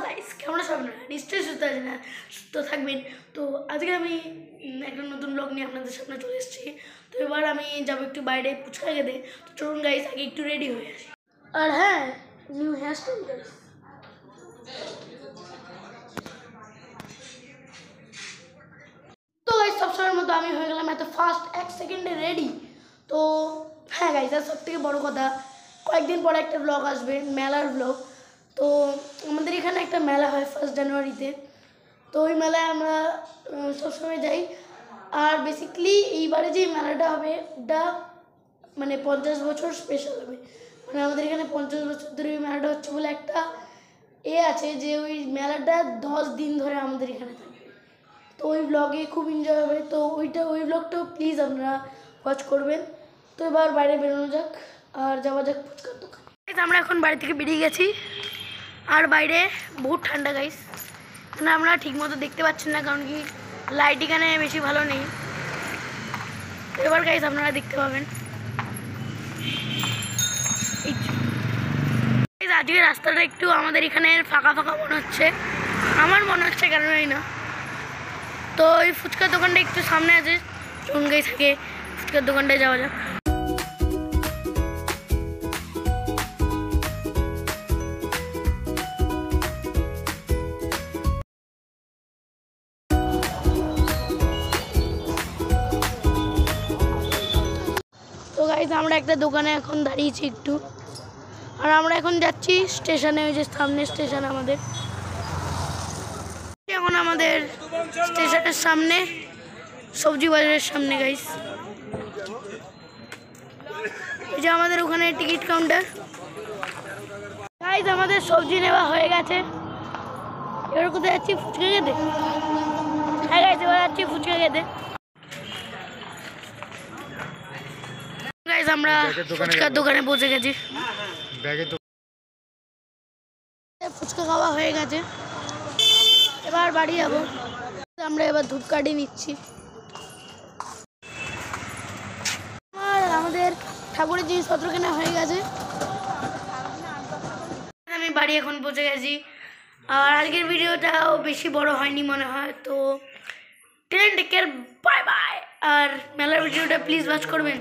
Guys, কেমন আছেন আপনারা? নিশ্চয়ই সুস্থ আছেন, সুস্থ থাকবেন। তো আজকে আমি একটা নতুন ব্লগ নিয়ে আপনাদের সামনে চলে এসেছি। তো এবার আমি যাবো একটু বাইরে ফুচকা খেতে। তো চলুন গাইস, আগে একটু রেডি হয়ে আসি। আর হ্যাঁ, নিউ হেয়ার স্টাইল গাইস। তো গাইস, সবসময়ের মতো আমি হয়ে গেলাম এত ফাস্ট 1 সেকেন্ডে রেডি। তো হ্যাঁ গাইস, আর সব থেকে বড়ো কথা, কয়েকদিন পরে একটা ব্লগ আসবে, মেলার ব্লগ। তো আমাদের এখানে একটা মেলা হয় 1 জানুয়ারিতে। তো ওই মেলায় আমরা সবসময় যাই। আর বেসিক্যালি এইবারে যে মেলাটা হবে ওটা মানে 50 বছর স্পেশাল হবে। মানে আমাদের এখানে 50 বছর ধরে ওই মেলাটা হচ্ছে বলে একটা আছে যে ওই মেলাটা 10 দিন ধরে আমাদের এখানে থাকে। তো ওই ব্লগে খুব এনজয় হবে। তো ওই ব্লগটাও প্লিজ আপনারা ওয়াচ করবেন। তো এবার বাইরে বেরোনো যাক আর যাওয়া যাক ফুচকার দোকানে। আমরা এখন বাড়ি থেকে বেরিয়ে গেছি আর বাইরে বহুত ঠান্ডা গাইস। মানে আমরা ঠিক মতো দেখতে পাচ্ছেন না, কারণ কি লাইট এখানে বেশি ভালো নেই। এবার গাইস আপনারা দেখতে পাবেন। আজকে রাস্তাটা একটু আমাদের এখানে ফাঁকা ফাঁকা মনে হচ্ছে, আমার মনে হচ্ছে, কেন জানি না। তো ওই ফুচকার দোকানটা একটু সামনে আছে, চলুন গাইস থাকে ফুচকার দোকানটায় যাওয়া যাক। তো গাইস আমরা একটা দোকানে এখন দাঁড়িয়েছি একটু, আর আমরা এখন যাচ্ছি স্টেশনে। ওই যে সামনে স্টেশন আমাদের, এখন আমাদের স্টেশনের সামনে সবজি বাজারের সামনে গাইস। এই যে আমাদের ওখানে টিকিট কাউন্টার। গাইস আমাদের সবজি নেওয়া হয়ে গেছে। এবার কোথায় যাচ্ছি? ফুচকা খেতে। হ্যাঁ গাইস, এবার যাচ্ছি ফুচকা খেতে। গাইস আমরা ফুচকার দোকানে পৌঁছে গেছি। ফুচকা খাওয়া হয়ে গেছে, এবার বাড়ি যাবো। আমরা এবার ধূপকাঠি নিচ্ছি। আমাদের ঠাকুরের জিনিসপত্র কেনা হয়ে গেছে, আমি বাড়ি এখন পৌঁছে গেছি। আর আজকের ভিডিওটাও বেশি বড় হয়নি মনে হয়। তো টেক কেয়ার, বাই বাই। আর মেলার ভিডিওটা প্লিজ ওয়াচ করবেন।